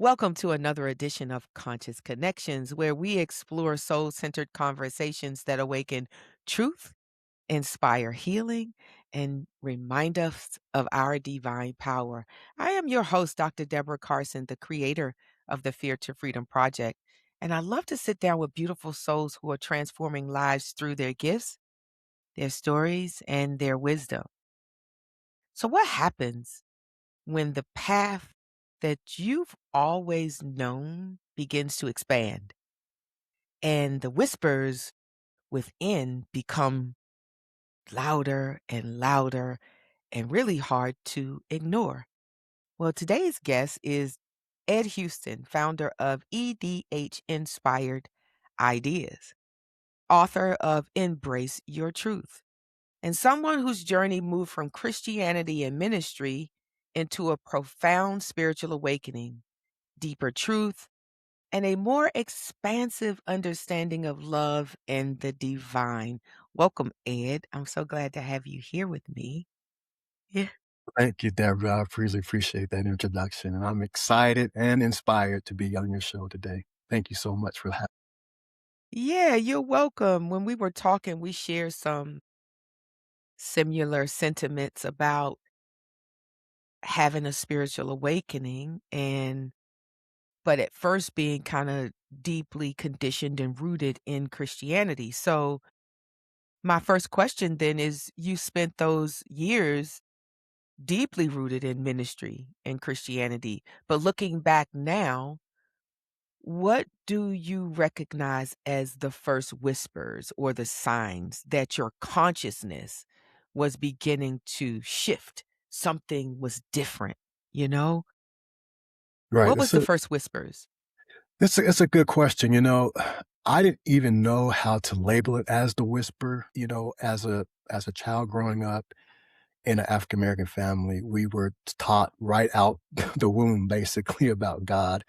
Welcome to another edition of Conscious Connections, where we explore soul centered conversations that awaken truth, inspire healing, and remind us of our divine power. I am your host, Dr. Deborah Carson, the creator of the Fear to Freedom Project. And I love to sit down with beautiful souls who are transforming lives through their gifts, their stories, and their wisdom. So, what happens when the path that you've always known begins to expand and the whispers within become louder and louder and really hard to ignore? Well, today's guest is Ed Houston, founder of EDH Inspired Ideas, author of Embrace Your Truth, and someone whose journey moved from Christianity and ministry into a profound spiritual awakening, deeper truth, and a more expansive understanding of love and the divine. Welcome, Ed. I'm so glad to have you here with me. Yeah. Thank you, Deborah. I really appreciate that introduction, and I'm excited and inspired to be on your show today. Thank you so much for having. Yeah, you're welcome. When we were talking, we shared some similar sentiments about having a spiritual awakening but at first being kind of deeply conditioned and rooted in Christianity. So, my first question then is, you spent those years deeply rooted in ministry and Christianity. But looking back now, what do you recognize as the first whispers or the signs that your consciousness was beginning to shift? Something was different, you know? Right. What was the first whispers? It's a good question. I didn't even know how to label it as the whisper. As a child growing up in an African American family, we were taught right out the womb basically about God.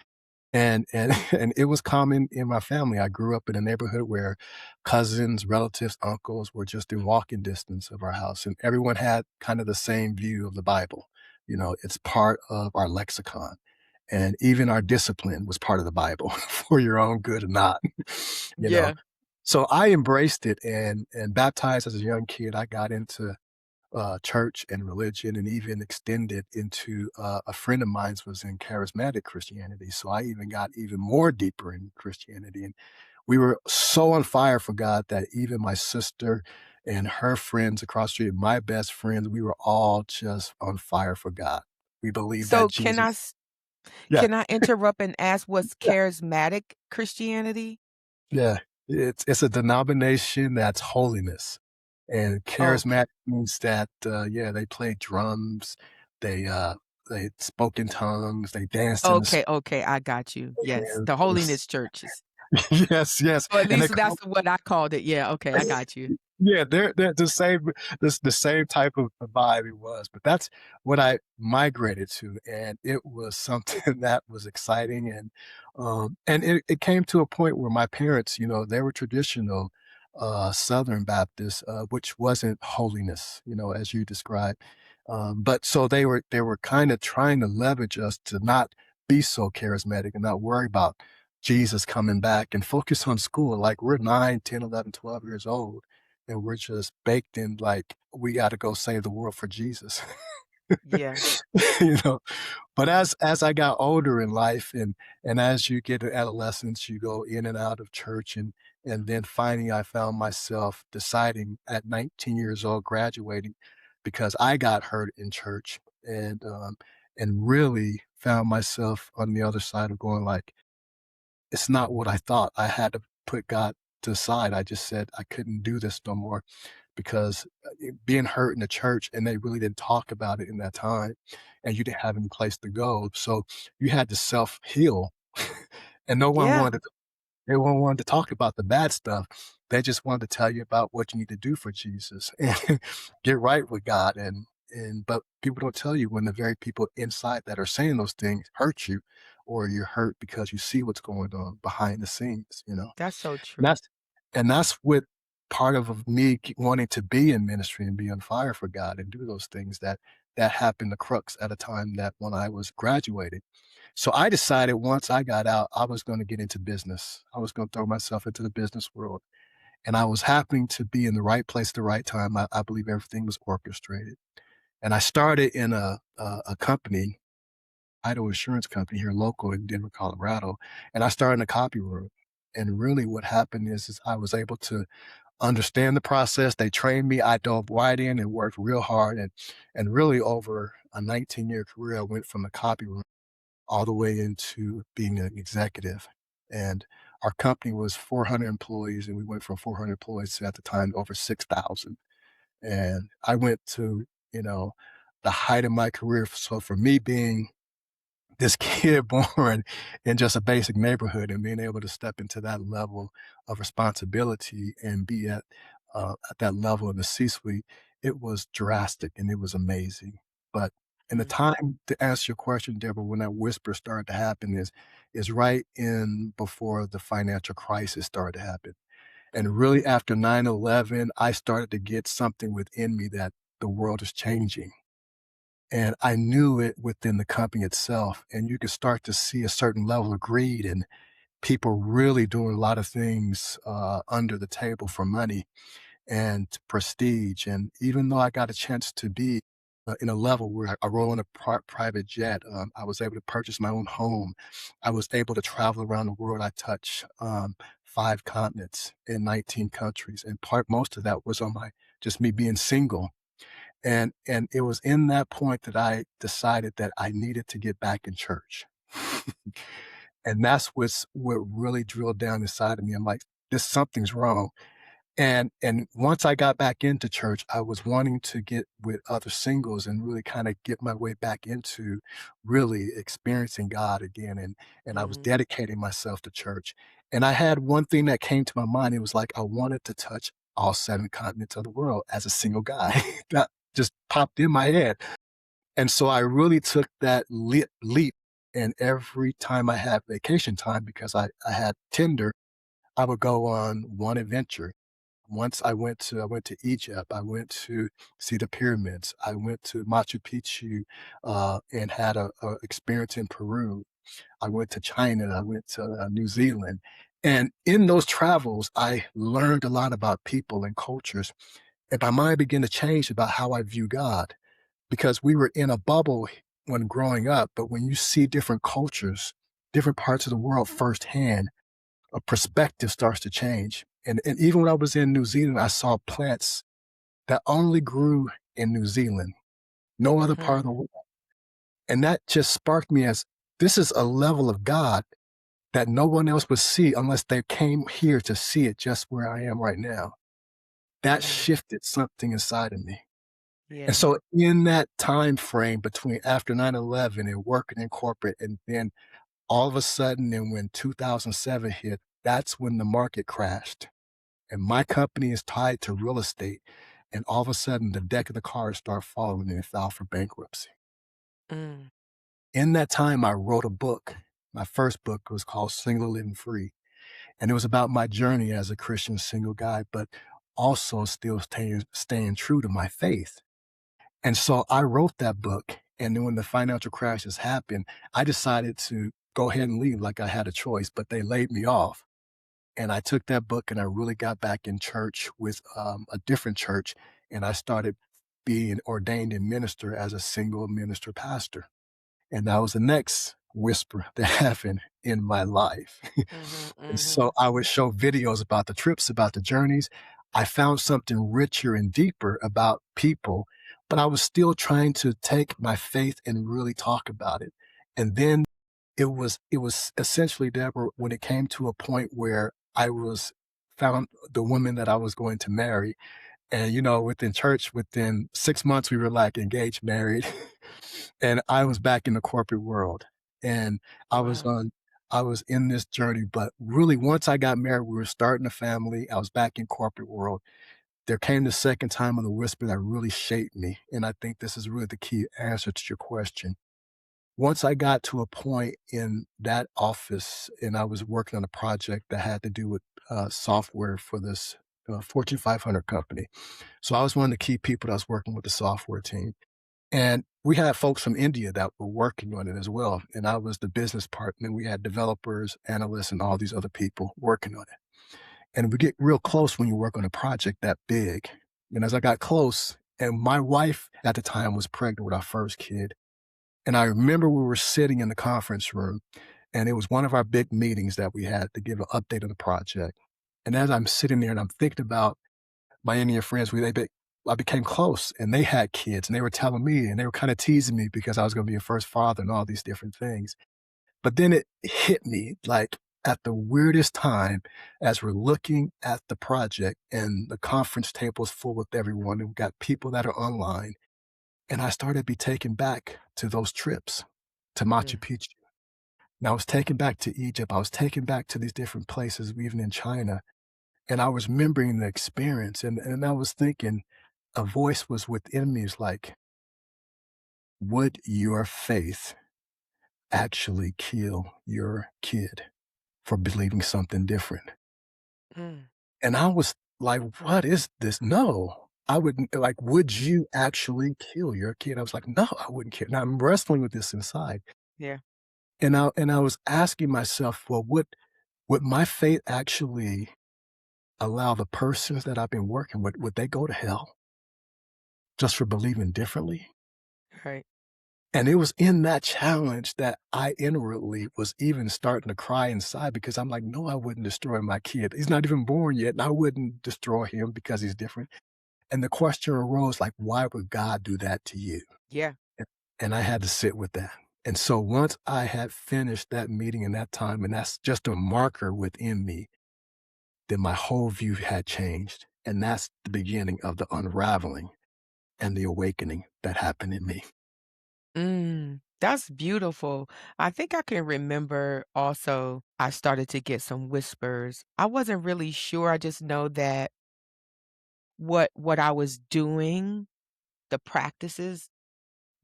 And and it was common in my family. I grew up in a neighborhood where cousins, relatives, uncles were just in walking distance of our house, and everyone had kind of the same view of the Bible. It's part of our lexicon, and even our discipline was part of the Bible for your own good or not. you know. Yeah. So I embraced it and baptized as a young kid. I got into church and religion and even extended into a friend of mine's was in charismatic Christianity. So I even got even more deeper in Christianity. And we were so on fire for God that even my sister and her friends across the street, my best friends, we were all just on fire for God. We believed that So Jesus. Yeah, can I interrupt and ask what's charismatic Christianity? yeah. It's a denomination that's holiness. And Okay. charismatic means that, yeah, they play drums, they, uh, they spoke in tongues, they danced in the Okay, okay, I got you. Yes, spirit. the holiness churches. Yes, yes, Or at and they least call. that's what I called it. Yeah, okay, I got you. Yeah, they're the same type of vibe it was, but that's what I migrated to, and it was something that was exciting, and it came to a point where my parents, they were traditional, Southern Baptists, which wasn't holiness, as you described, but so they were kinda trying to leverage us to not be so charismatic and not worry about Jesus coming back and focus on school, like, we're 9, 10, 11, 12 years old and we're just baked in like we got to go save the world for Jesus. Yeah. you know but as I got older in life and as you get to adolescence, you go in and out of church, and then finally I found myself deciding at 19 years old, graduating, because I got hurt in church, and really found myself on the other side of going like, it's not what I thought. I had to put God to the side. I just said I couldn't do this no more because being hurt in the church, and they really didn't talk about it in that time, and you didn't have any place to go. So you had to self heal, and no one Yeah, wanted to, everyone wanted to talk about the bad stuff. They just wanted to tell you about what you need to do for Jesus and get right with God. But people don't tell you when the very people inside that are saying those things hurt you, or you're hurt because you see what's going on behind the scenes. that's so And true. that's what part of me wanting to be in ministry and be on fire for God and do those things, that that happened the crux at a time that when I was graduating. So I decided once I got out, I was gonna get into business. I was gonna throw myself into the business world, and I was happening to be in the right place at the right time. I believe everything was orchestrated, and I started in a company, title insurance company here local in Denver, Colorado, and I started in a copy room. And really what happened is I was able to understand the process. They trained me. I dove right in and worked real hard. And really over a 19-year career, I went from the copy room all the way into being an executive. And our company was 400 employees, and we went from 400 employees to at the time over 6,000. And I went to, you know, the height of my career. So for me being this kid born in just a basic neighborhood and being able to step into that level of responsibility and be at that level in the C-suite, it was drastic and it was amazing. But in the Mm, time to answer your question, Deborah, when that whisper started to happen is right in before the financial crisis started to happen. And mm, really after 9/11, I started to get something within me that the world is changing. And I knew it within the company itself, and you could start to see a certain level of greed and people really doing a lot of things, under the table for money and prestige, and even though I got a chance to be, in a level where I roll in a private jet, I was able to purchase my own home. I was able to travel around the world. I touched, 5 continents in 19 countries, and part most of that was on my just me being single. And it was in that point that I decided that I needed to get back in church. And that's what really drilled down inside of me. I'm like, "This something's wrong." And once I got back into church, I was wanting to get with other singles and really kinda get my way back into really experiencing God again, and I was mhm, dedicating myself to church. And I had one thing that came to my mind, it was like I wanted to touch all 7 continents of the world as a single guy. That just popped in my head. And so I really took that leap, and every time I had vacation time, because I had Tinder, I would go on one adventure. Once I went to Egypt, I went to see the pyramids, I went to Machu Picchu, and had a experience in Peru. I went to China, I went to, New Zealand, and in those travels, I learned a lot about people and cultures, and my mind began to change about how I view God, because we were in a bubble when growing up, but when you see different cultures, different parts of the world firsthand, a perspective starts to change. And even when I was in New Zealand, I saw plants that only grew in New Zealand, no other part of mhm, the world. And that just sparked me as this is a level of God that no one else would see unless they came here to see it just where I am right now. That mm, shifted something inside of me. And yeah, so in that time frame between after 9/11 and working in corporate, and then all of a sudden, and when 2007 hit, that's when the market crashed. And my company is tied to real estate. And all of a sudden, the deck of the cards start falling and it filed for bankruptcy. mm, In that time, I wrote a book. My first book was called Single Living Free. And it was about my journey as a Christian single guy, but also still staying true to my faith. And so I wrote that book. And then when the financial crashes happened, I decided to go ahead and leave like I had a choice, but they laid me off. And I took that book and I really got back in church with a different church. And I started being ordained in minister as a single minister pastor. And that was the next whisper that happened in my life. mhm, And so mhm, I would show videos about the trips, about the journeys. I found something richer and deeper about people, but I was still trying to take my faith and really talk about it. And then it was essentially, Deborah, when it came to a point where I was found the woman that I was going to marry. And, within church, within 6 months, we were like engaged, married, and I was back in the corporate world. And I was wow, on I was in this journey, but really once I got married, we were starting a family. I was back in corporate world. There came the second time of the whisper that really shaped me. And I think this is really the key answer to your question. Once I got to a point in that office and I was working on a project that had to do with software for this Fortune 500 company. So I was one of the key people that was working with the software team. And we had folks from India that were working on it as well, and I was the business partner. We had developers, analysts, and all these other people working on it. And we get real close when you work on a project that big. And as I got close, and my wife at the time was pregnant with our first kid, and I remember we were sitting in the conference room, and it was one of our big meetings that we had to give an update on the project. And as I'm sitting there and I'm thinking about my Indian friends, I became close, and they had kids, and they were telling me, and they were kind of teasing me because I was going to be a first father and all these different things. But then it hit me like at the weirdest time as we're looking at the project, and the conference table is full with everyone, and we've got people that are online. And I started to be taken back to those trips to Machu Mm, Picchu. And I was taken back to Egypt. I was taken back to these different places, even in China. And I was remembering the experience. And I was thinking, a voice was within me, is like, would your faith actually kill your kid for believing something different? mm, And I was like, what is this? No, I wouldn't. Like, would you actually kill your kid? I was like, no, I wouldn't kill. Now I'm wrestling with this inside. yeah, And I was asking myself, well, would my faith actually allow the persons that I've been working with, would they go to hell just for believing differently? right. And it was in that challenge that I inwardly was even starting to cry inside, because I'm like, no, I wouldn't destroy my kid. He's not even born yet, and I wouldn't destroy him because he's different. And the question arose, like, why would God do that to you? Yeah. And I had to sit with that. And so once I had finished that meeting in that time, and that's just a marker within me, then my whole view had changed. And that's the beginning of the unraveling and the awakening that happened in me. That's beautiful. I think I can remember also I started to get some whispers. I wasn't really sure. I just know that what I was doing, the practices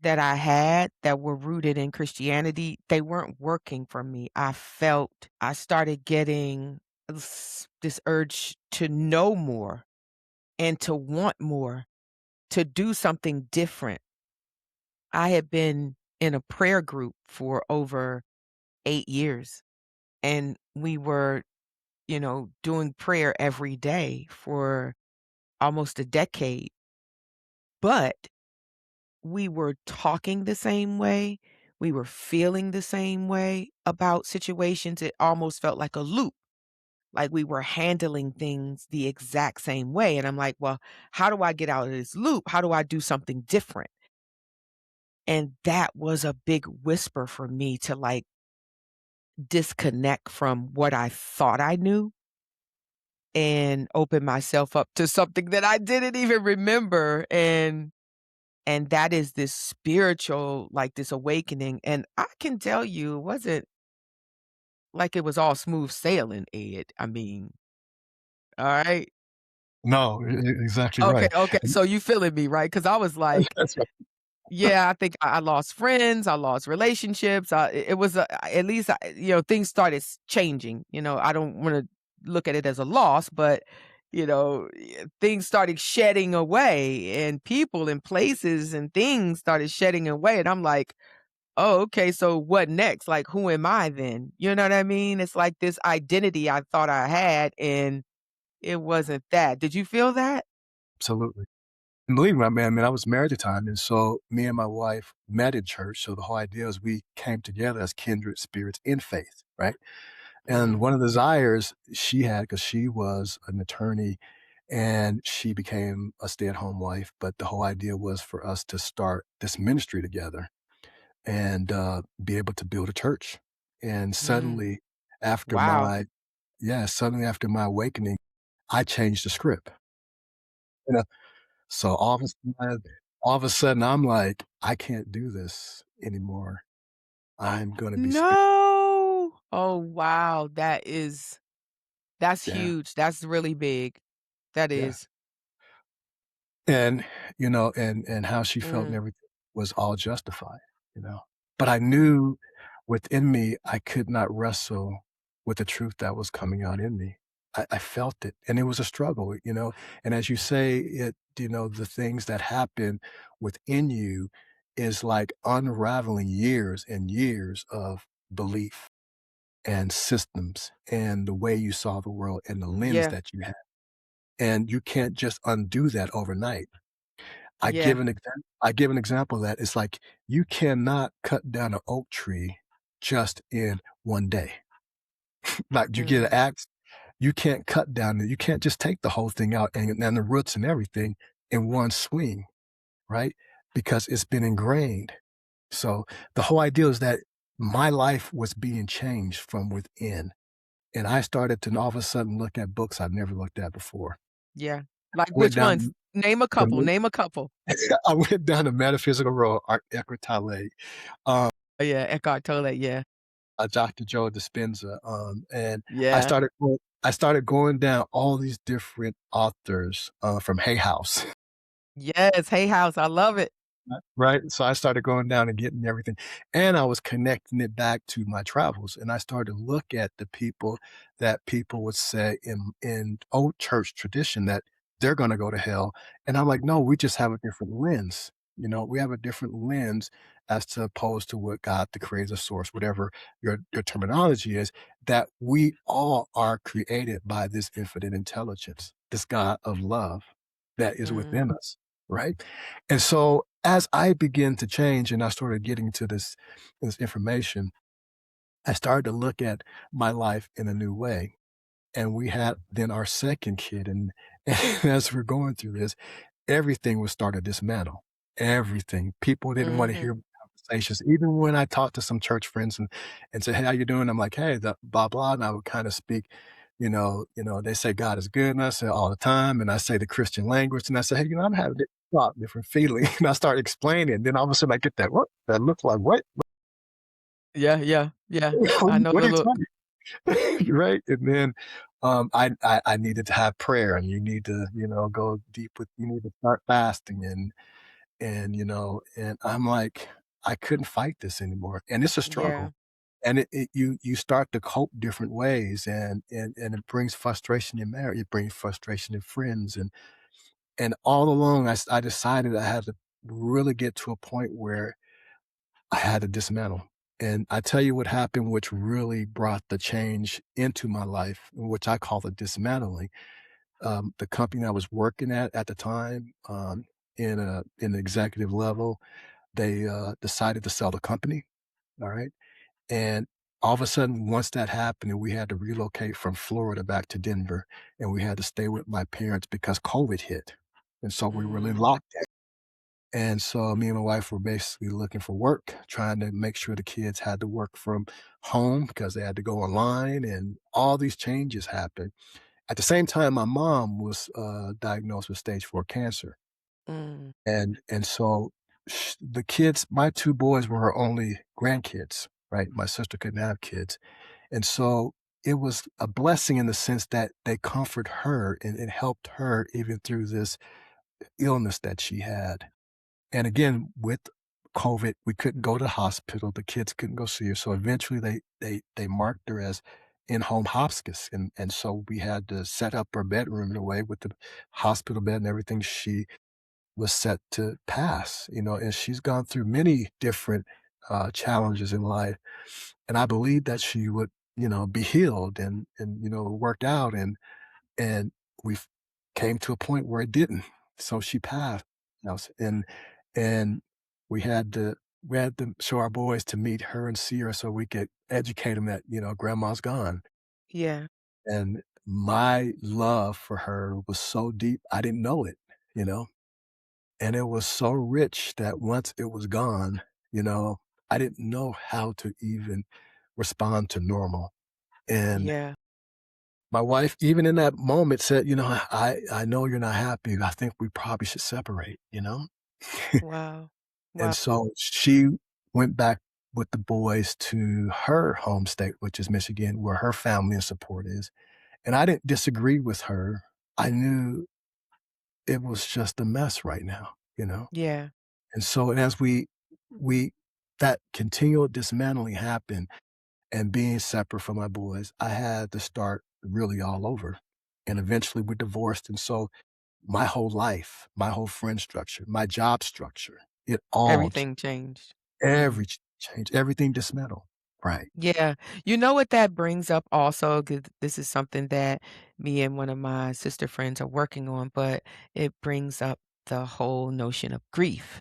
that I had that were rooted in Christianity, they weren't working for me. I started getting this urge to know more and to want more, to do something different. I had been in a prayer group for over 8 years, and we were, doing prayer every day for almost a decade, but we were talking the same way, we were feeling the same way about situations. It almost felt like a loop, like we were handling things the exact same way, and I'm like, "Well, how do I get out of this loop? How do I do something different?" And that was a big whisper for me to, like, disconnect from what I thought I knew and open myself up to something that I didn't even remember, and that is this spiritual, like, this awakening, and I can tell you it wasn't like it was all smooth sailing, Ed. I mean, alright? No, exactly Okay, right. okay, And so you feeling me, right? Because I was like, that's right. yeah, I think I lost friends, I lost relationships, it was, at least, things started changing, I don't wanna look at it as a loss, but, things started shedding away, and people and places and things started shedding away, and I'm like, "Oh, okay, so what next? Like, who am I then?" You know what I mean? It's like this identity I thought I had, and it wasn't that. Did you feel that? Absolutely. And believe me, man, I was married at the time, and so me and my wife met in church. So the whole idea is we came together as kindred spirits in faith, right? And Mhm, one of the desires she had, because she was an attorney and she became a stay-at-home wife, but the whole idea was for us to start this ministry together and be able to build a church. And mm, after wow. my suddenly after my awakening, I changed the script. You know, so all of a sudden, I'm like, I can't do this anymore. I'm gonna be spirit. No! Oh, wow, that's Yeah, huge, that's really big. That yeah. is. And, and how she felt and Mm, everything was all justified, you know? But I knew within me, I could not wrestle with the truth that was coming out in me. I felt it, and it was a struggle, and as you say, the things that happen within you, is like unraveling years and years of belief and systems and the way you saw the world and the lens Yeah, that you had. And you can't just undo that overnight. yeah. I give an example of that. It's like you cannot cut down an oak tree just in one day. Like you get an Mm, axe, you can't cut down you can't just take the whole thing out and the roots and everything in one swing, right? Because it's been ingrained. So the whole idea is that my life was being changed from within. And I started to all of a sudden look at books I've never looked at before. yeah. Like Went which ones? down Name a couple, the name a couple. I went down the metaphysical road, Eckhart Tolle, um, Oh, yeah, Eckhart Tolle, yeah. Dr. Joe Dispenza, and Yeah. I started going down all these different authors, from Hay House. Yes, Hay House, I love it. Right? So I started going down and getting everything, and I was connecting it back to my travels, and I started to look at the people that people would say in old church tradition that they're gonna go to hell, and I'm like, "No, we just have a different lens." You know, we have a different lens as to opposed to what God, the creator source, whatever your terminology is, that we all are created by this infinite intelligence, this God of love that is Mm, within us, right? And so as I began to change and I started getting to this information, I started to look at my life in a new way. And we had then our second kid. And as we're going through this, everything was starting to dismantle. Everything. People didn't want to mhm. hear conversations. Even when I talked to some church friends and say, "Hey, how you doing?" I'm like, "Hey, the blah blah," and I would kind of speak. They say God is good, and I say all the time, and I say the Christian language, and I say, "Hey, I'm having a different thought, different feeling," and I start explaining. And then all of a sudden, I get that what that look like what Yeah, yeah, yeah. what I know what the are you look. talking right? And then I needed to have prayer, and you need to go deep with you need to start fasting and I'm like, I couldn't fight this anymore, and it's a Yeah, struggle, and you start to cope different ways, and it brings frustration in marriage, it brings frustration in friends, and all along, I decided I had to really get to a point where I had to dismantle, and I tell you what happened, which really brought the change into my life, which I call the dismantling. The company I was working at the time, in the executive level, they, decided to sell the company, all right? And all of a sudden, once that happened and we had to relocate from Florida back to Denver, and we had to stay with my parents because COVID hit, and so we were in mm, lockdown. And so me and my wife were basically looking for work, trying to make sure the kids had to work from home because they had to go online, and all these changes happened. At the same time, my mom was, diagnosed with stage 4 cancer. mm, And so the kids, my 2 boys were her only grandkids, right? My sister couldn't have kids. And so it was a blessing in the sense that they comfort her and it helped her even through this illness that she had. And again, with COVID, we couldn't go to the hospital. The kids couldn't go see her. So eventually they marked her as in-home hospice. And so we had to set up her bedroom in a way with the hospital bed and everything. She was set to pass, and she's gone through many different challenges in life. And I believe that she would, be healed and worked out. And we came to a point where it didn't. So she passed. And we had to we had to show our boys to meet her and see her so we could educate them that, grandma's gone. yeah, And my love for her was so deep, I didn't know it, you know? And it was so rich that once it was gone, you know, I didn't know how to even respond to normal. And yeah. my wife, even in that moment, said, I know you're not happy. I think we probably should separate. Wow. Wow. And so she went back with the boys to her home state, which is Michigan, where her family and support is. And I didn't disagree with her. I knew it was just a mess right now. Yeah, And so as we that continual dismantling happened and being separate from my boys, I had to start really all over. And eventually we divorced. And so my whole life, my whole friend structure, my job structure, It all ch Everything changed. Mm. every change, everything dismantled. Right. Yeah. You know what that brings up also? 'Cause this is something that me and one of my sister friends are working on, but it brings up the whole notion of grief,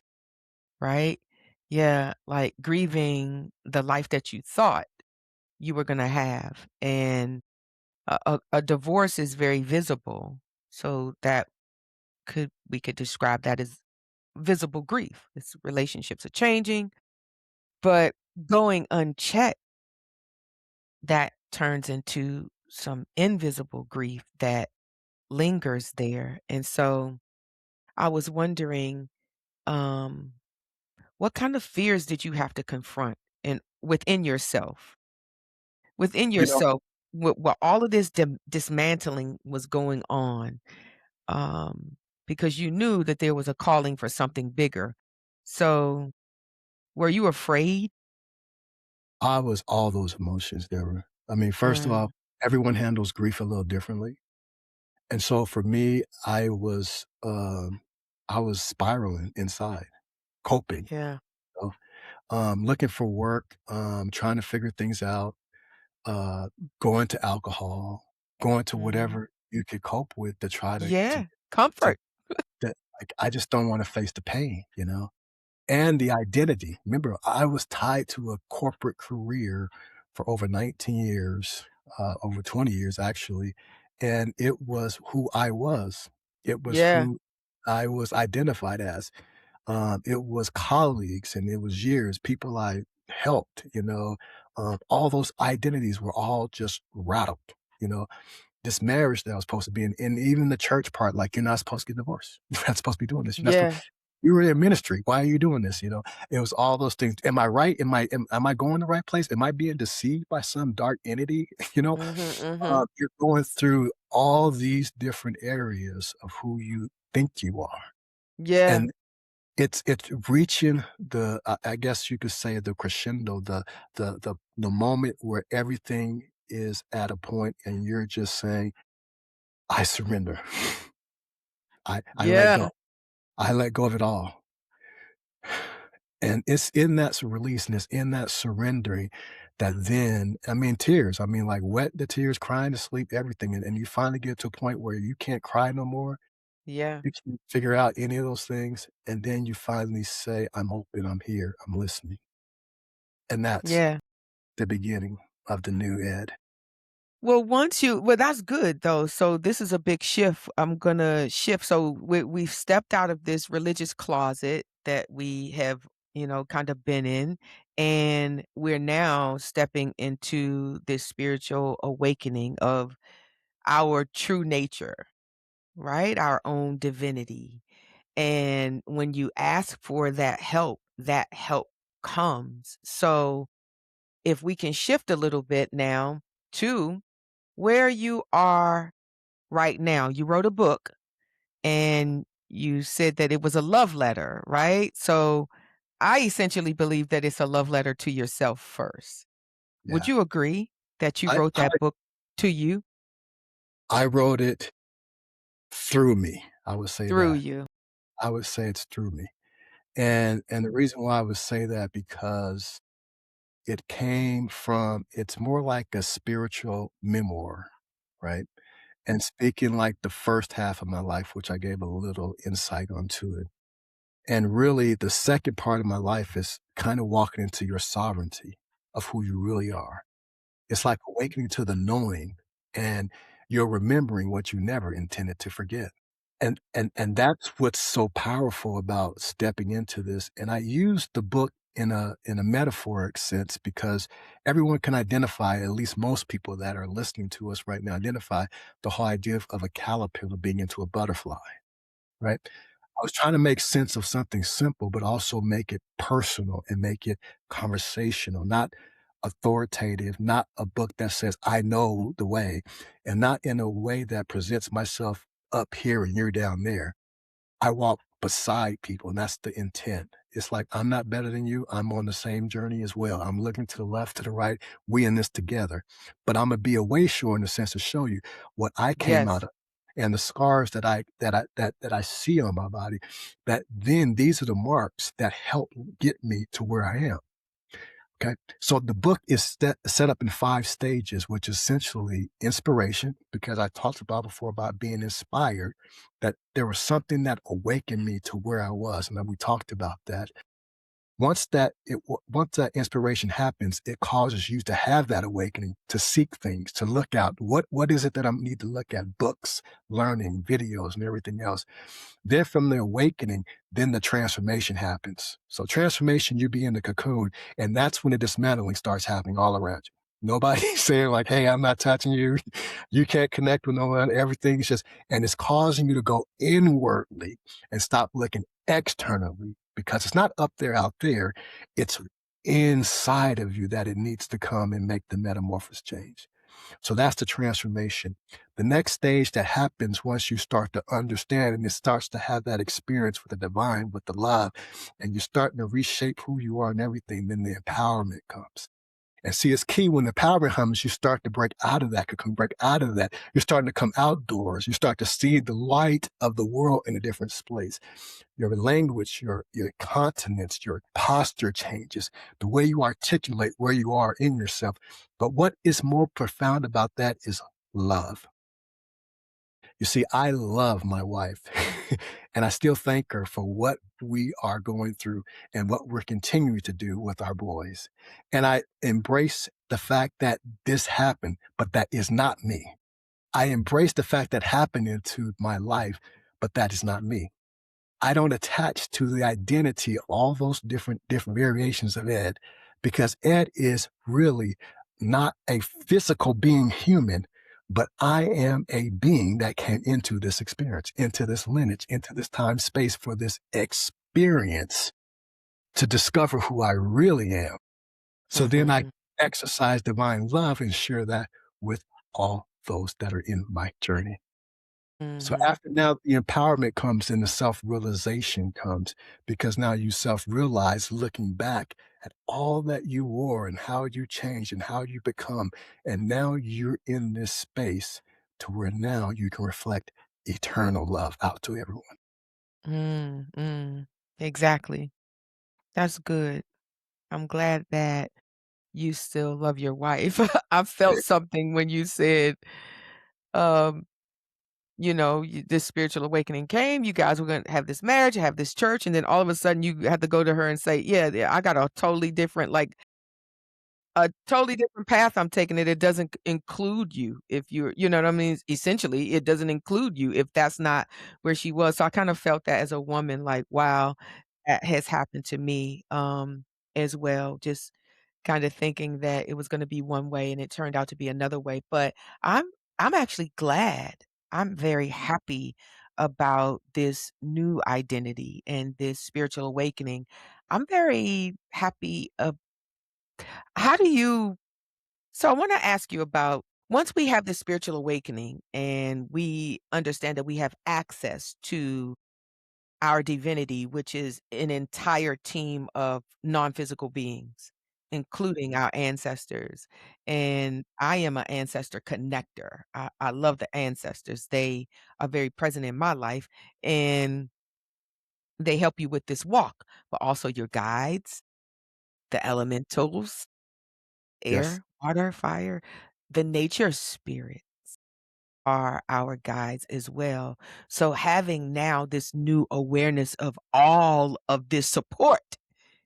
right? Yeah, like grieving the life that you thought you were gonna have, and a divorce is very visible, so that could we could describe that as visible grief. It's relationships are changing, but going unchecked, that turns into some invisible grief that lingers there. And so I was wondering, um, what kind of fears did you have to confront in within yourself? Within You know, yourself, while all of this dismantling was going on, um, because you knew that there was a calling for something bigger. So, were you afraid? I was all those emotions, Deborah. I mean, first of all, Mm, everyone handles grief a little differently. And so for me, I was spiraling inside, coping, yeah. you know, looking for work, trying to figure things out, uh, going to alcohol, going to Mhm. whatever you could cope with to try Yeah, to comfort. that like, I just don't wanna face the pain, you know? And the identity. Remember, I was tied to a corporate career for over 19 years, over 20 years actually, and it was who I was. It was Yeah, who I was identified as. It was colleagues and it was years, people I helped, all those identities were all just rattled, you know? This marriage that I was supposed to be in, and even the church part, like, you're not supposed to get divorced. You're not supposed to be doing this. You're not supposed yeah, you were in ministry. Why are you doing this? It was all those things. Am I right? Am I going the right place? Am I being deceived by some dark entity? mhm, mhm. You're going through all these different areas of who you think you are. Yeah, And it's reaching I guess you could say the crescendo, the moment where everything is at a point and you're just saying, I surrender. I let yeah, go. I let go of it all. And it's in that release and it's in that surrendering that then, I mean, tears, I mean, like wet the tears, crying to sleep, everything. And you finally get to a point where you can't cry no more. yeah, You can figure out any of those things. And then you finally say, I'm open, I'm here, I'm listening. And that's yeah. the beginning of the new Ed. Well, that's good though. So this is a big shift. I'm gonna shift. So we've stepped out of this religious closet that we have, kind of been in, and we're now stepping into this spiritual awakening of our true nature, right? Our own divinity. And when you ask for that help comes. So if we can shift a little bit now to where you are right now. You wrote a book and you said that it was a love letter, right? So I essentially believe that it's a love letter to yourself first. Would Yeah. you agree that you I, wrote I, that book to you, I wrote it through me. I would say through that. you? I would say it's through me. And the reason why I would say that because it's more like a spiritual memoir, right? And speaking like the first half of my life, which I gave a little insight onto it. And really, the second part of my life is kind of walking into your sovereignty of who you really are. It's like awakening to the knowing and you're remembering what you never intended to forget. And that's what's so powerful about stepping into this, and I use the book in a metaphoric sense because everyone can identify, at least most people that are listening to us right now, identify the whole idea of a caterpillar being into a butterfly, right? I was trying to make sense of something simple, but also make it personal and make it conversational, not authoritative, not a book that says, I know the way, and not in a way that presents myself up here and you're down there. I walk beside people, and that's the intent. It's like, I'm not better than you. I'm on the same journey as well. I'm looking to the left, to the right. We in this together. But I'm going to be a way shore in the sense to show you what I came out Yes. of. and the scars that I see on my body, that then these are the marks that help get me to where I am. Okay. So the book is set up in 5 stages, which is essentially inspiration, because I talked about before about being inspired, that there was something that awakened me to where I was. And then we talked about that. Once that inspiration happens, it causes you to have that awakening, to seek things, to look out. What is it that I need to look at? Books, learning, videos, and everything else. Then from the awakening, then the transformation happens. So transformation, you be in the cocoon, and that's when the dismantling starts happening all around you. Nobody's saying like, "Hey, I'm not touching you. You can't connect with no one." Everything's just, and it's causing you to go inwardly and stop looking externally, because it's not up there, out there. It's inside of you that it needs to come and make the metamorphosis change. So that's the transformation. The next stage that happens once you start to understand and it starts to have that experience with the divine, with the love, and you're starting to reshape who you are and everything, then the empowerment comes. And see, it's key when the empowerment comes, you start to break out of that, cocoon, break out of that. You're starting to come outdoors. You start to see the light of the world in a different place. Your language, your continence, your posture changes, the way you articulate where you are in yourself. But what is more profound about that is love. You see, I love my wife and I still thank her for what we are going through and what we're continuing to do with our boys. And I embrace the fact that this happened, but that is not me. I embrace the fact that happened into my life, but that is not me. I don't attach to the identity of all those different variations of Ed, because Ed is really not a physical being human, but I am a being that came into this experience, into this lineage, into this time space for this experience to discover who I really am. So then I Mhm. exercise divine love and share that with all those that are in my journey. So Mhm. after now, the empowerment comes and the self-realization comes, because now you self-realize looking back at all that you were and how you changed and how you become. And now you're in this space to where now you can reflect eternal love out to everyone. Mm, mm. Exactly. That's good. I'm glad that you still love your wife. I felt something when you said, um, this spiritual awakening came, you guys were gonna have this marriage, have this church, and then all of a sudden you had to go to her and say, "Yeah, yeah, I got a totally different, like, a totally different path I'm taking it doesn't include you if you're" you know what I mean? Essentially, it doesn't include you if that's not where she was, so I kind of felt that as a woman, like, wow, that has happened to me, as well, just kinda thinking that it was gonna be one way and it turned out to be another way, but I'm I'm actually glad. I'm very happy about this new identity and this spiritual awakening. I'm very happy how do you so I wanna ask you about once we have this spiritual awakening and we understand that we have access to our divinity, which is an entire team of non-physical beings, including our ancestors, and I am an ancestor connector. I love the ancestors. They are very present in my life, and they help you with this walk, but also your guides, the elementals, Yes. air, water, fire, the nature spirit are our guides as well. So having now this new awareness of all of this support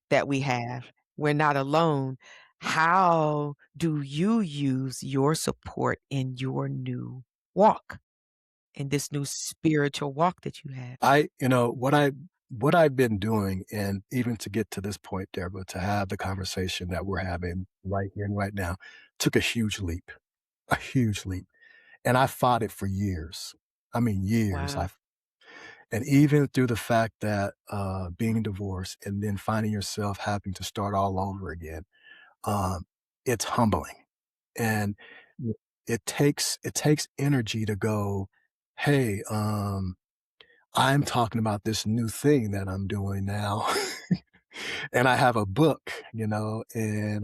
that we have, we're not alone. How do you use your support in your new walk, in this new spiritual walk that you have? What I've been doing, and even to get to this point, Deborah, to have the conversation that we're having right here and right now, took a huge leap. And I fought it for years. I mean, years. Wow. And even through the fact that being divorced and then finding yourself having to start all over again, um, it's humbling. And it takes energy to go, hey, I'm talking about this new thing that I'm doing now. And I have a book, and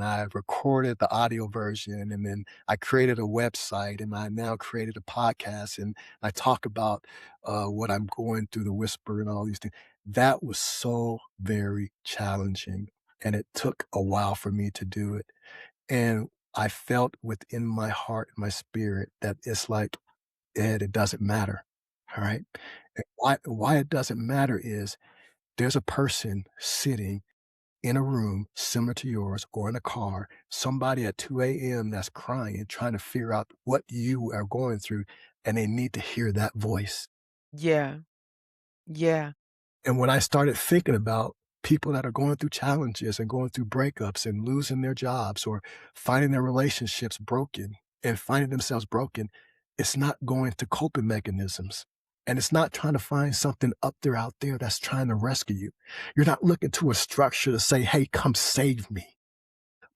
I recorded the audio version, and then I created a website, and I now created a podcast, and I talk about what I'm going through, the whisper, and all these things. That was so very challenging, and it took a while for me to do it. And I felt within my heart and my spirit that it's like, Ed, it doesn't matter. All right. And why it doesn't matter is there's a person sitting in a room similar to yours or in a car, somebody at 2 a.m. that's crying, trying to figure out what you are going through, and they need to hear that voice. Yeah. Yeah. And when I started thinking about people that are going through challenges and going through breakups and losing their jobs or finding their relationships broken and finding themselves broken, it's not going to coping mechanisms. And it's not trying to find something up there out there that's trying to rescue you. You're not looking to a structure to say, hey, come save me.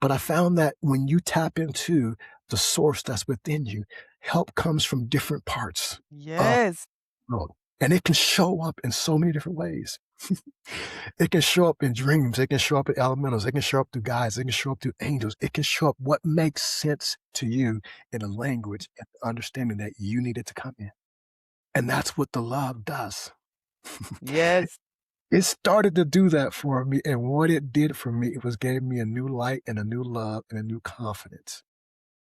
But I found that when you tap into the source that's within you, help comes from different parts of Yes. the world. And it can show up in so many different ways. It can show up in dreams. It can show up in elementals. It can show up through guides. It can show up through angels. It can show up what makes sense to you in a language and understanding that you needed to come in. And that's what the love does. Yes. It started to do that for me. And what it did for me, it was gave me a new light and a new love and a new confidence.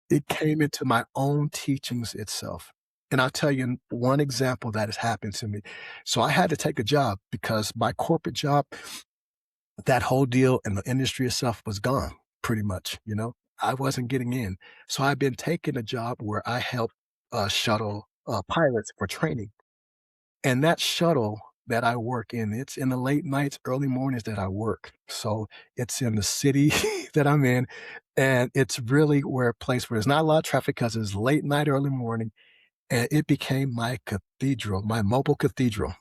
It came into my own teachings itself. And I'll tell you one example that has happened to me. So I had to take a job because my corporate job, that whole deal and the industry itself was gone pretty much. I wasn't getting in. So I've been taking a job where I help shuttle pilots for training. And that shuttle that I work in, it's in the late nights, early mornings that I work. So it's in the city that I'm in. And it's really where a place where there's not a lot of traffic because it's late night, early morning. And it became my cathedral, my mobile cathedral.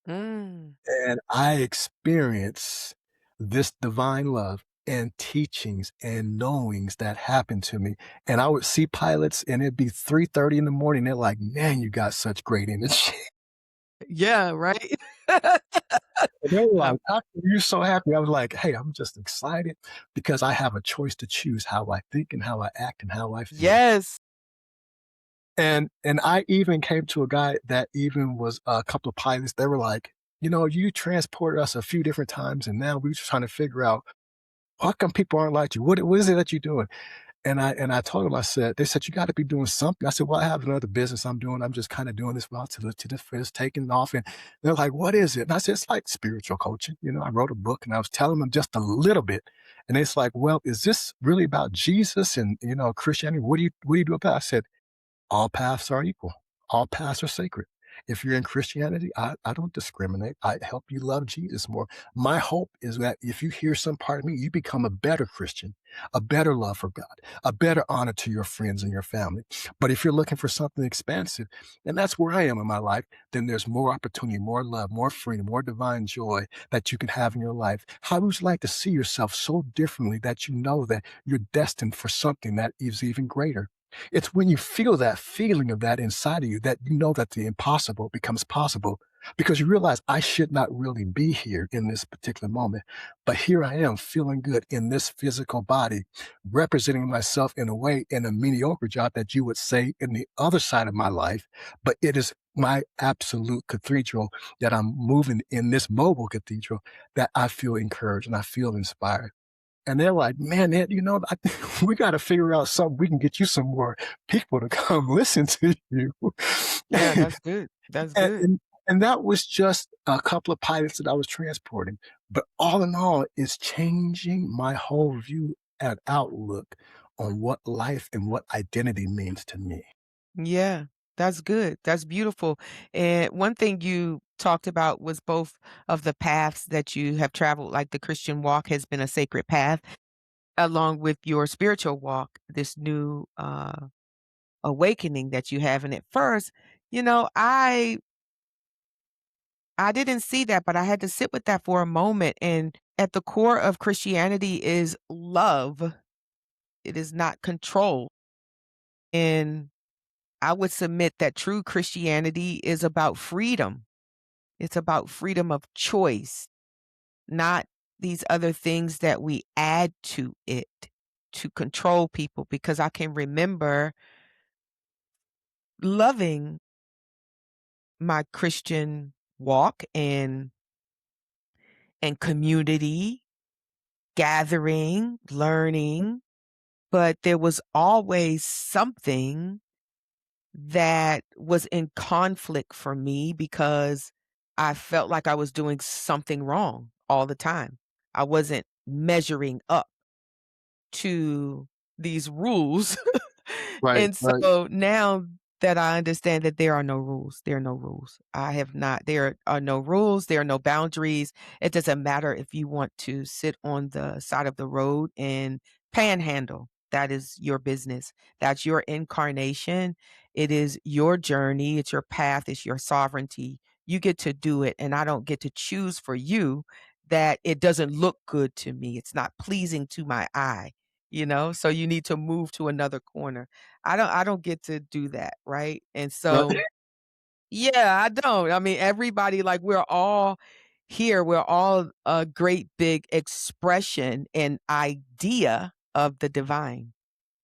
Mm. And I experience this divine love and teachings and knowings that happen to me. And I would see pilots and it'd be 3:30 in the morning. They're like, man, you got such great energy. Yeah, right? And they were Uh, like, "How come you're so happy?" I was like, "Hey, I'm just excited because I have a choice to choose how I think and how I act and how I feel." yes. And I even came to a guy that even was a couple of pilots. They were like, "You transported us a few different times, and now we're just trying to figure out how come people aren't like you. What is it that you're doing?" And I told him, I said, they said, "You gotta be doing something." I said, "Well, I have another business I'm doing. I'm just kinda doing this while to this it's taking off." And they're like, "What is it?" And I said, "It's like spiritual coaching." I wrote a book and I was telling them just a little bit. And it's like, "Well, is this really about Jesus and, Christianity? What do you do about it?" I said, all paths are equal. All paths are sacred. If you're in Christianity, I don't discriminate. I help you love Jesus more. My hope is that if you hear some part of me, you become a better Christian, a better love for God, a better honor to your friends and your family. But if you're looking for something expansive, and that's where I am in my life, then there's more opportunity, more love, more freedom, more divine joy that you can have in your life. How would you like to see yourself so differently that you know that you're destined for something that is even greater? It's when you feel that feeling of that inside of you that you know that the impossible becomes possible because you realize I should not really be here in this particular moment. But here I am feeling good in this physical body, representing myself in a way in a mediocre job that you would say in the other side of my life. But it is my absolute cathedral that I'm moving in this mobile cathedral that I feel encouraged and I feel inspired. And they're like, "Man, Ed, I think we gotta figure out something we can get you some more people to come listen to you." Yeah, that's good. That's And good. and and that was just a couple of pilots that I was transporting. But all in all, it's changing my whole view and outlook on what life and what identity means to me. Yeah, that's good. That's beautiful. And one thing you talked about was both of the paths that you have traveled, like the Christian walk has been a sacred path, along with your spiritual walk, this new awakening that you have. And at first, you know, I I didn't see that, but I had to sit with that for a moment. And at the core of Christianity is love. It is not control. And I would submit that true Christianity is about freedom. It's about freedom of choice, not these other things that we add to it to control people, because I can remember loving my Christian walk and community, gathering, learning, but there was always something that was in conflict for me because I felt like I was doing something wrong all the time. I wasn't measuring up to these rules. Right, And right. so now that I understand that there are no rules, there are no rules. I have not there are no rules, there are no boundaries. It doesn't matter if you want to sit on the side of the road and panhandle. That is your business. That's your incarnation. It is your journey, it's your path, it's your sovereignty. You get to do it, and I don't get to choose for you that it doesn't look good to me. It's not pleasing to my eye, so you need to move to another corner. I don't get to do that, right? And Right. so yeah, I don't. I mean, everybody, like, we're all here. We're all a great big expression and idea of the divine.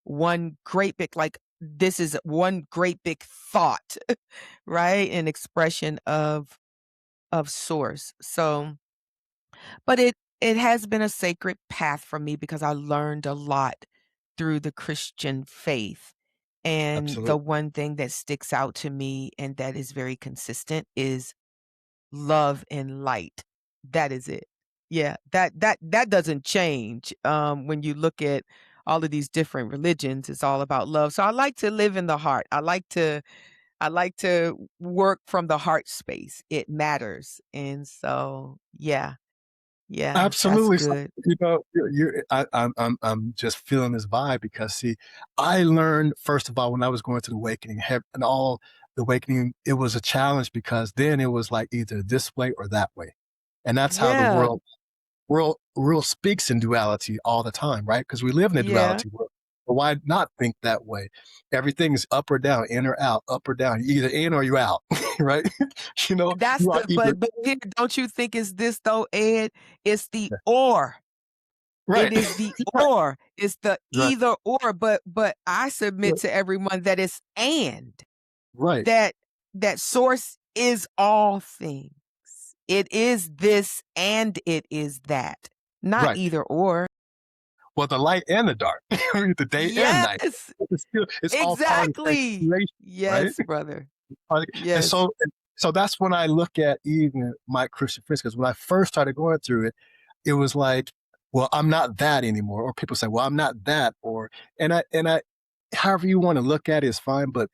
One great big, like, this is one great big thought, right? An expression of source. So but it has been a sacred path for me because I learned a lot through the Christian faith. And the Absolutely. one thing that sticks out to me and that is very consistent is love and light. That is it. Yeah, that doesn't change. When you look at all of these different religions, it's all about love. So I like to live in the heart. I like to work from the heart space. It matters. And so, yeah. Yeah, that's Absolutely. So, good. I'm just feeling this vibe because see, I learned first of all when I was going through the awakening, and all the awakening, it was a challenge because then it was like either this way or that way, and that's how the Yeah, world speaks in duality all the time, right? Because we live in a yeah. duality world. But why not think that way? Everything is up or down, in or out, up or down. You're either in or you out, right? That's You are the either but here, don't you think it's this though, Ed? It's the or. It right, is the right, or. It's the right, either or, but I submit right, to everyone that it's and. right, That that source is all things. It is this and it is that, not right. either or. Well, the light and the dark, the day and night. Yes, It's all part of the same exactly. creation, right? Yes, brother. Like, and Yes. so that's when I look at even my Christian friends, because when I first started going through it, it was like, well, I'm not that anymore. Or people say, well, I'm not that, or and I however you want to look at it is fine, but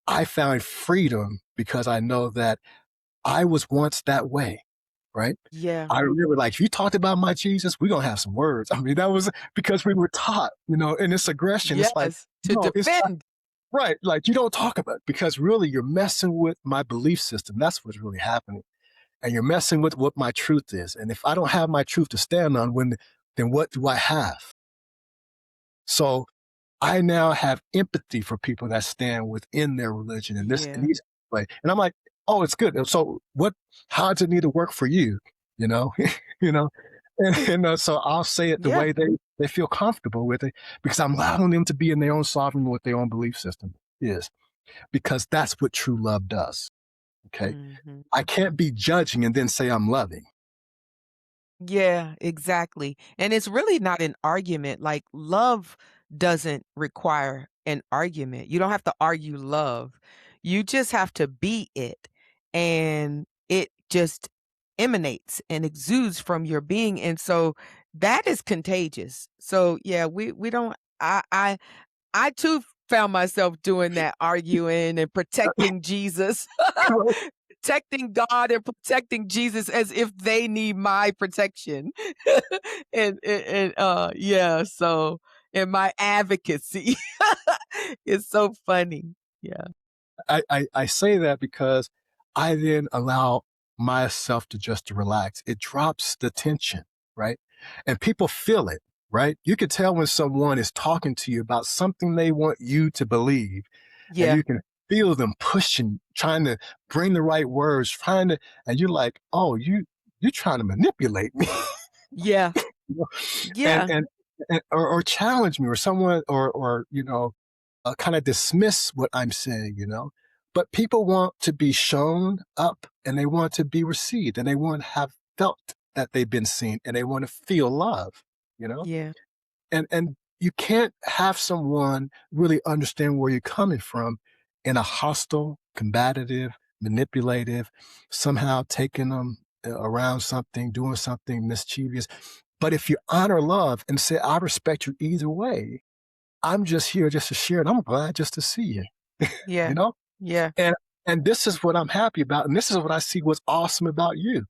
I found freedom because I know that I was once that way, right? Yeah. I remember, like, if you talked about my Jesus, we're gonna have some words. I mean, that was because we were taught, and this aggression. It's like, Yes, to no, it's not defend. right. Like, you don't talk about it because really you're messing with my belief system. That's what's really happening. And you're messing with what my truth is. And if I don't have my truth to stand on, then what do I have? So I now have empathy for people that stand within their religion in this in Yeah. these way. And I'm like, oh, it's good. So how does it need to work for you? You know, you know, so I'll say it the Yeah. way they feel comfortable with it because I'm allowing them to be in their own sovereign with their own belief system is because that's what true love does. Okay. Mhm. I can't be judging and then say I'm loving. Yeah, exactly. And it's really not an argument. Like, love doesn't require an argument. You don't have to argue love. You just have to be it. And it just emanates and exudes from your being. And so that is contagious. So yeah, we don't I too found myself doing that, arguing and protecting Jesus. Protecting God and protecting Jesus as if they need my protection. And yeah, so and my advocacy. It's so funny. Yeah. I say that because I then allow myself to relax. It drops the tension, right? And people feel it, right? You can tell when someone is talking to you about something they want you to believe, and Yeah. you can feel them pushing, trying to bring the right words, and you're like, oh, you're trying to manipulate me. Yeah. You know? And Yeah. and or challenge me or someone or, kinda dismiss what I'm saying, you know? But people want to be shown up, and they want to be received, and they want to have felt that they've been seen, and they wanna feel love, you know? Yeah. And you can't have someone really understand where you're coming from in a hostile, combative, manipulative, somehow taking them around something, doing something mischievous. But if you honor love and say, I respect you either way, I'm just here just to share, and I'm glad just to see you, you Yeah. know? Yeah. And and this is what I'm happy about, and this is what I see what's awesome about you.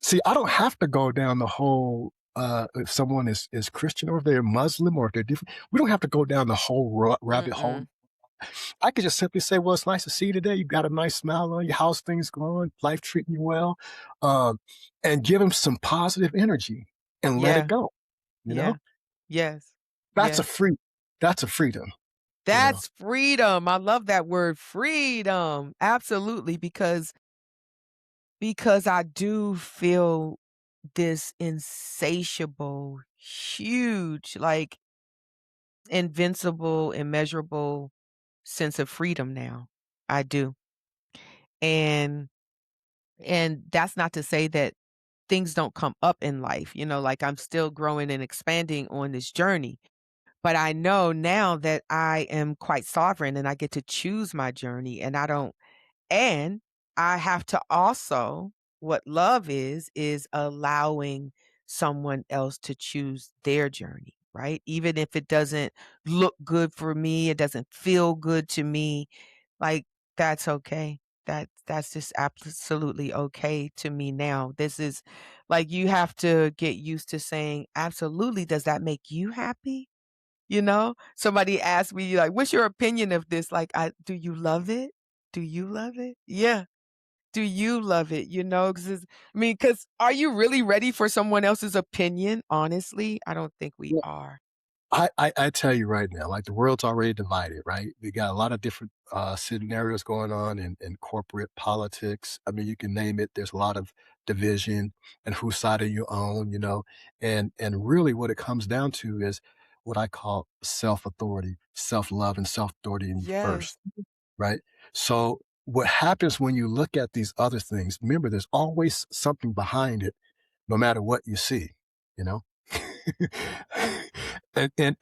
See, I don't have to go down the whole if someone is Christian or if they're Muslim or if they're different, we don't have to go down the whole rabbit hole. Mm-mm. I could just simply say, "Well, it's nice to see you today. You got a nice smile on you. How's things going? Life treating you well?" Um, and give them some positive energy and let it Yeah. go. You know, Yeah. Yes. that's a Yes. free. That's a freedom. You know. That's freedom. I love that word, freedom. Absolutely, because I do feel this insatiable, huge, like invincible, immeasurable sense of freedom now. I do. And that's not to say that things don't come up in life, like I'm still growing and expanding on this journey. But I know now that I am quite sovereign and I get to choose my journey and I don't and I have to also what love is allowing someone else to choose their journey, right? Even if it doesn't look good for me, it doesn't feel good to me, like, that's okay. That's just absolutely okay to me now. This is like, you have to get used to saying, "Absolutely, does that make you happy?" You know? Somebody asked me, like, "What's your opinion of this?" Like, I "Do you love it? Do you love it?" Yeah. Do you love it? Because because are you really ready for someone else's opinion, honestly? I don't think we are. I tell you right now, like the world's already divided, right? We got a lot of different scenarios going on in corporate politics. I mean, you can name it. There's a lot of division and whose side are you on, you know? And really what it comes down to is what I call self-authority, self-love and self-authority in you first, Yes. right? So what happens when you look at these other things, remember there's always something behind it, no matter what you see, you know? And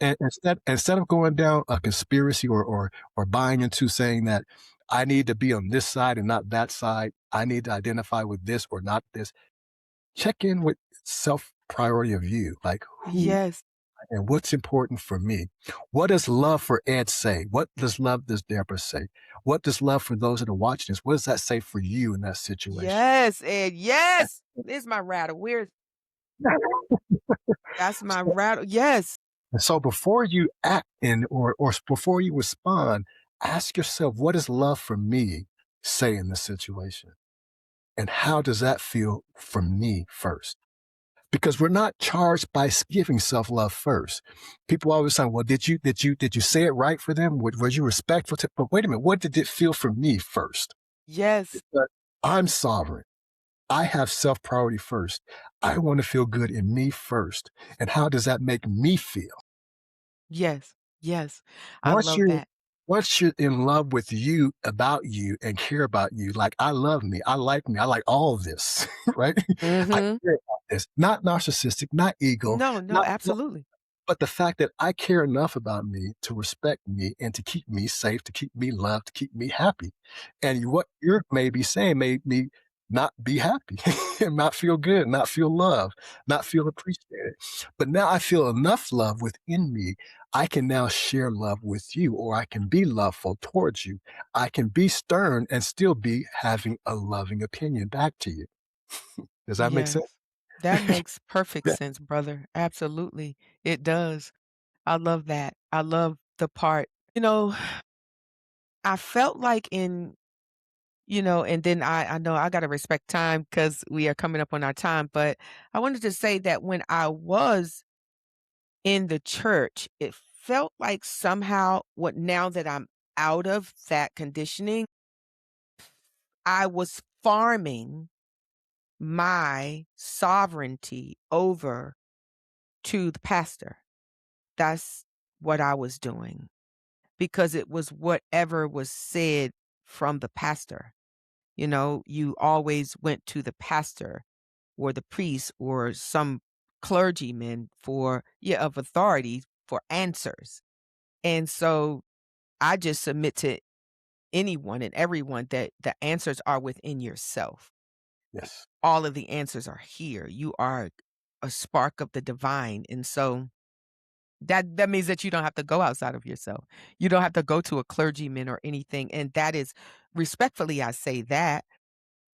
instead of going down a conspiracy or buying into saying that I need to be on this side and not that side, I need to identify with this or not this. Check in with self priority of you, like who Yes. and what's important for me. What does love for Ed say? What does love does Deborah say? What does love for those that are watching this? What does that say for you in that situation? Yes, Ed, yes! There's my rattle. Where's That's my rattle. Yes. And so before you act in before you respond, ask yourself, what does love for me say in this situation? And how does that feel for me first? Because we're not charged by giving self-love first. People always say, well, did you say it right for them? Was you respectful to, but wait a minute, what did it feel for me first? Yes. But I'm sovereign. I have self priority first. I want to feel good in me first. And how does that make me feel? Yes. Yes. I Once love you're that. once you're in love with you, about you, and care about you, like I love me, I like all of this, right? I Mhm. care about this. Not narcissistic, not ego, No, no, not absolutely. but the fact that I care enough about me to respect me and to keep me safe, to keep me loved, to keep me happy. And what you're maybe saying made me not be happy and not feel good, not feel loved, not feel appreciated. But now I feel enough love within me. I can now share love with you, or I can be loveful towards you. I can be stern and still be having a loving opinion back to you. Does that make sense? Yes. That makes perfect Yeah. sense, brother. Absolutely. It does. I love that. I love the part. I felt like and then I know I gotta respect time because we are coming up on our time, but I wanted to say that when I was in the church, it felt like somehow what now that I'm out of that conditioning, I was farming my sovereignty over to the pastor. That's what I was doing because it was whatever was said from the pastor. You know, you always went to the pastor or the priest or some clergyman for, yeah, of authority for answers. And so I just submit to anyone and everyone that the answers are within yourself. Yes. All of the answers are here. You are a spark of the divine. And so that means that you don't have to go outside of yourself. You don't have to go to a clergyman or anything. And that is respectfully, I say that,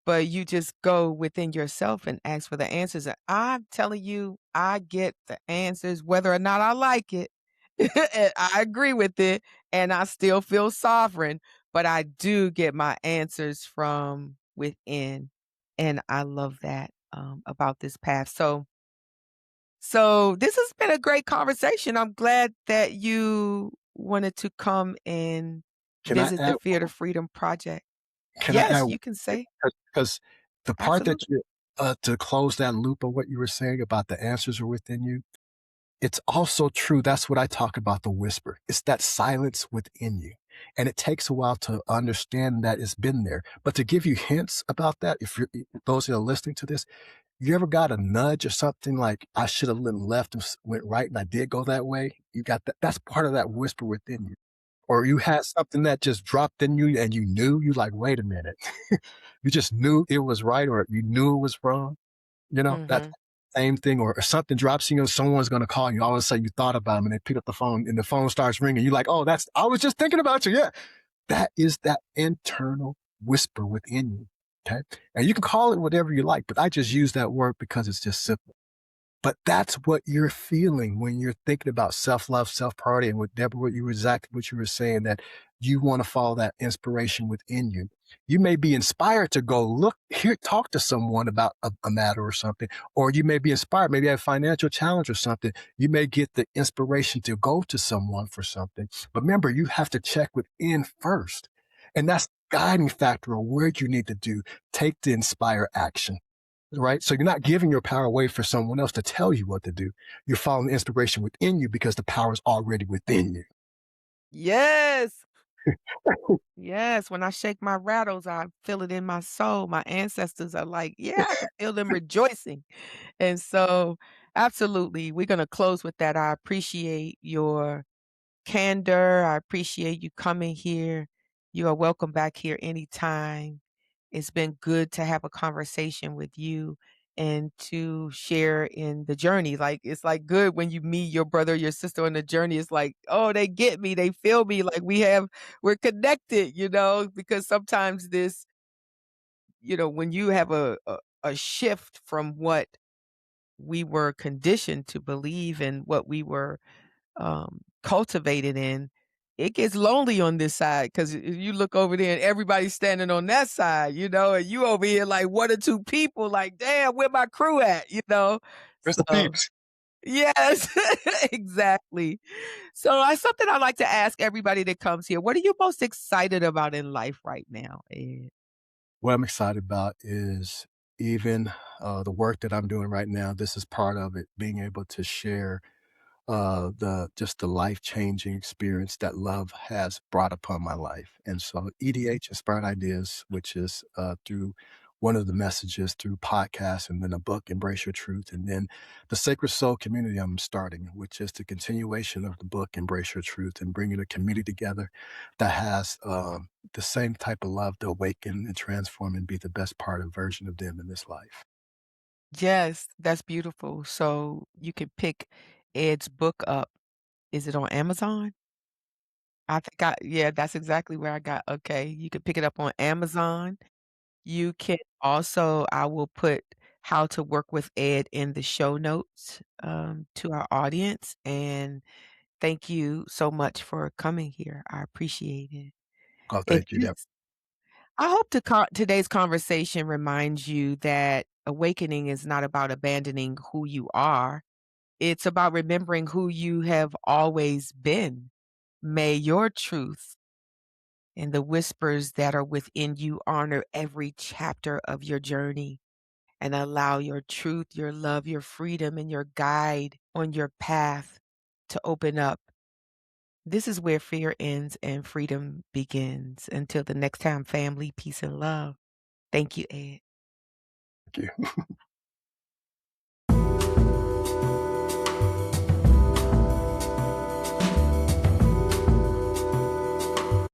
but you just go within yourself and ask for the answers. And I'm telling you, I get the answers whether or not I like it. And I agree with it, and I still feel sovereign, but I do get my answers from within, and I love that, about this path. So this has been a great conversation. I'm glad that you wanted to come and Can I visit the add Fear to Freedom Project. can I add Yes, one you can thing? say. Because the part that Absolutely. you to close that loop of what you were saying about the answers are within you, it's also true. That's what I talk about, the whisper. It's that silence within you. And it takes a while to understand that it's been there. But to give you hints about that, if you're those that are listening to this, you ever got a nudge or something like I should have left and went right and I did go that way? You got that. That's part of that whisper within you. Or you had something that just dropped in you and you knew, you like, wait a minute. You just knew it was right or you knew it was wrong. That Mhm. same thing, or something drops, someone's going to call you. All of a sudden you thought about them and they pick up the phone and the phone starts ringing. You're like, oh, I was just thinking about you. Yeah. That is that internal whisper within you. Okay. And you can call it whatever you like, but I just use that word because it's just simple. But that's what you're feeling when you're thinking about self-love, self-priority, and with Deborah, exactly what you were saying, that you want to follow that inspiration within you. You may be inspired to go look here, talk to someone about a matter or something, or you may be inspired, maybe have a financial challenge or something. You may get the inspiration to go to someone for something. But remember, you have to check within first. And that's the guiding factor of where you need to take the inspire action, right? So you're not giving your power away for someone else to tell you what to do. You're following the inspiration within you because the power is already within you. Yes. Yes, when I shake my rattles, I feel it in my soul. My ancestors are like, yeah, I can feel them rejoicing. And so, absolutely, we're going to close with that. I appreciate your candor. I appreciate you coming here. You are welcome back here anytime. It's been good to have a conversation with you and to share in the journey. Like, it's like good when you meet your brother, your sister on the journey. It's like, oh, they get me, they feel me, like we're connected, because sometimes when you have a shift from what we were conditioned to believe and what we were cultivated in, it gets lonely on this side because you look over there and everybody's standing on that side, and you over here like one or two people, like, damn, where my crew at? Where's the So, peeps? yes, exactly. So, that's something I like to ask everybody that comes here. What are you most excited about in life right now, Ed? What I'm excited about is even the work that I'm doing right now. This is part of it, being able to share the life-changing experience that love has brought upon my life. And so EDH Inspired Ideas, which is through one of the messages through podcasts and then a book, Embrace Your Truth, and then the Sacred Soul community I'm starting, which is the continuation of the book, Embrace Your Truth, and bringing a community together that has the same type of love to awaken and transform and be the best part and version of them in this life. Yes, that's beautiful. So, you can pick Ed's book up. Is it on Amazon? Yeah, that's exactly where I got okay, you can pick it up on Amazon. You can also I will put how to work with Ed in the show notes, to our audience, and thank you so much for coming here. I appreciate it. Oh, If thank you, you Deb. I hope today's conversation reminds you that awakening is not about abandoning who you are, it's about remembering who you have always been. May your truth and the whispers that are within you honor every chapter of your journey. and allow your truth, your love, your freedom, and your guide on your path to open up. This is where fear ends and freedom begins. Until the next time, family, peace and love. Thank you, Ed. Thank you.